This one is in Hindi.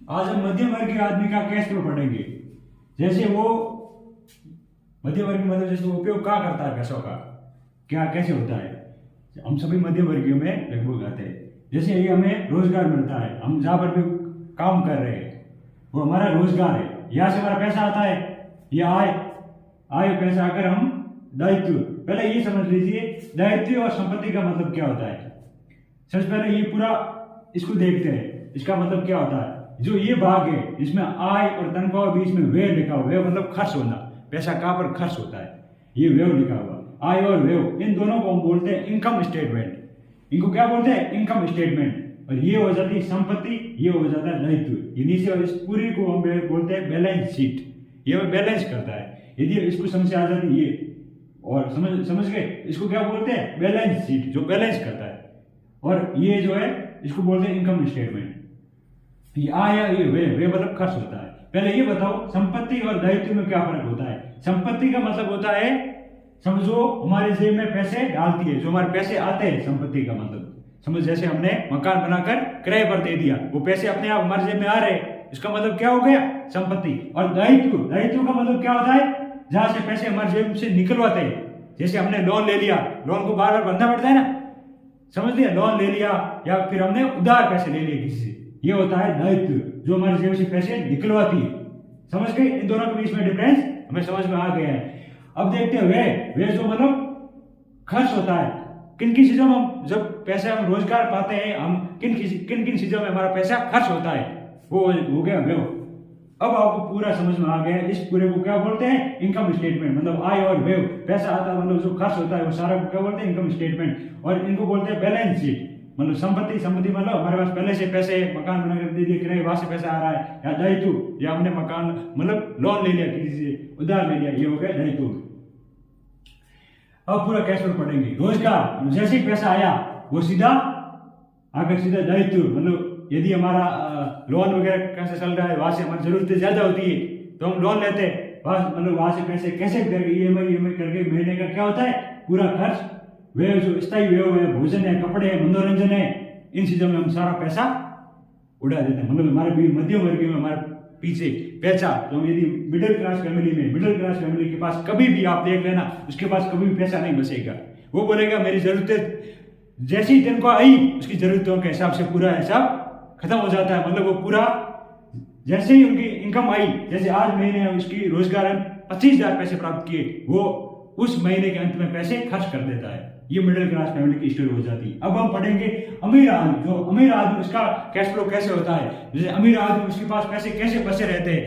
आज हम मध्यम वर्गीय आदमी का कैश फ्लो पढ़ेंगे। जैसे वो मध्यम वर्गीय मतलब जैसे वो उपयोग क्या करता है पैसों का, क्या कैसे होता है। हम सभी मध्यम वर्गीय में लगभग आते हैं। जैसे ये हमें रोजगार मिलता है, हम जहाँ पर भी काम कर रहे हैं वो हमारा रोजगार है, यहाँ से हमारा पैसा आता है, ये आय पैसा आकर हम दायित्व। पहले ये समझ लीजिए दायित्व और संपत्ति का मतलब क्या होता है। सबसे पहले ये पूरा इसको देखते हैं, इसका मतलब क्या होता है। जो ये भाग है इसमें आय और तनख्वाह के बीच में व्यय लिखा हुआ, व्यय मतलब खर्च होना, पैसा कहाँ पर खर्च होता है, ये व्यय लिखा हुआ। आय और व्यय इन दोनों को हम बोलते हैं इनकम स्टेटमेंट। इनको क्या बोलते हैं, इनकम स्टेटमेंट। और ये हो जाती है संपत्ति, ये हो जाता है दायित्व। ये नीचे और इस पूरी को हम बोलते हैं बैलेंस शीट। ये बैलेंस करता है। यदि इसको समझ आ जाती ये और समझ गए, इसको क्या बोलते हैं, बैलेंस शीट, जो बैलेंस करता है। और ये जो है इसको बोलते हैं इनकम स्टेटमेंट। ये आय ये वे मतलब खर्च होता है। पहले ये बताओ संपत्ति और दायित्व में क्या फर्क होता है। संपत्ति का मतलब होता है, समझो हमारे जेब में पैसे डालती है, जो हमारे पैसे आते हैं। संपत्ति का मतलब समझ, जैसे हमने मकान बनाकर किराए पर दे दिया, वो पैसे अपने आप हमारे जेब में आ रहे हैं, इसका मतलब क्या हो गया, संपत्ति। और दायित्व का मतलब क्या होता है, जहां से पैसे हमारे जेब से निकलवाते हैं। जैसे हमने लोन ले लिया, लोन को बार बार भरना पड़ता है ना, समझ लिया, लोन ले लिया या फिर हमने उधार पैसे ले लिए किसी से, ये होता है दायित्व, जो हमारे जेब से पैसे निकलवाती है। समझ गए, इन दोनों के बीच में डिफरेंस हमें समझ में आ गया है। अब देखते हैं वे जो मतलब खर्च होता है। किन किन चीजों में हम जब पैसे हम रोजगार पाते हैं, हम किन किन चीजों में हमारा पैसा खर्च होता है, वो हो गया व्यय। अब आपको पूरा समझ में आ गया। इस पूरे को क्या बोलते हैं, इनकम स्टेटमेंट। मतलब आय और व्यय, पैसा आता है मतलब जो खर्च होता है वो सारा को क्या बोलते हैं, इनकम स्टेटमेंट। और इनको बोलते हैं बैलेंस शीट। मतलब संपत्ति मतलब हमारे पास पहले से पैसे, मकान बनाकर दे दिए किराए, वहां से पैसा आ रहा है, या दायित्व या हमने मकान मतलब लोन ले लिया किसी से, उधार ले लिया, ये हो गया दायित्व। अब पूरा कैश फ्लो पढ़ेंगे। रोजगार, जैसे ही पैसा आया वो सीधा आकर सीधा दायित्व। मतलब यदि हमारा लोन वगैरह कैसे चल रहा है, वहां से हमारी जरूरतें ज्यादा होती है तो हम लोन लेते हैं, मतलब वहां से पैसे कैसे करके ईएमआई करके महीने का क्या होता है पूरा खर्च। व्यय जो स्थायी व्यय है, भोजन है, कपड़े है, मनोरंजन है, इन चीजों में हम सारा पैसा उड़ा देते हैं। मतलब हमारे मध्यम वर्ग में हमारे पीछे पैसा, जो यदि मिडिल क्लास फैमिली के पास कभी भी आप देख लेना, उसके पास कभी भी पैसा नहीं बचेगा। वो बोलेगा मेरी जरूरतें जैसी ही तनख्वाह आई, उसकी जरूरतों के हिसाब से पूरा हिसाब खत्म हो जाता है। मतलब वो पूरा जैसे ही उनकी इनकम आई, जैसे आज महीने उसकी रोजगार 25,000 पैसे प्राप्त किए, वो उस महीने के अंत में पैसे खर्च कर देता है। ये मिडिल क्लास फैमिली की स्टोरी हो जाती है। अब हम पढ़ेंगे अमीर आदमी। जो अमीर आदमी उसका कैश फ्लो कैसे होता है। जैसे अमीर आदमी उसके पास पैसे कैसे बचे रहते हैं।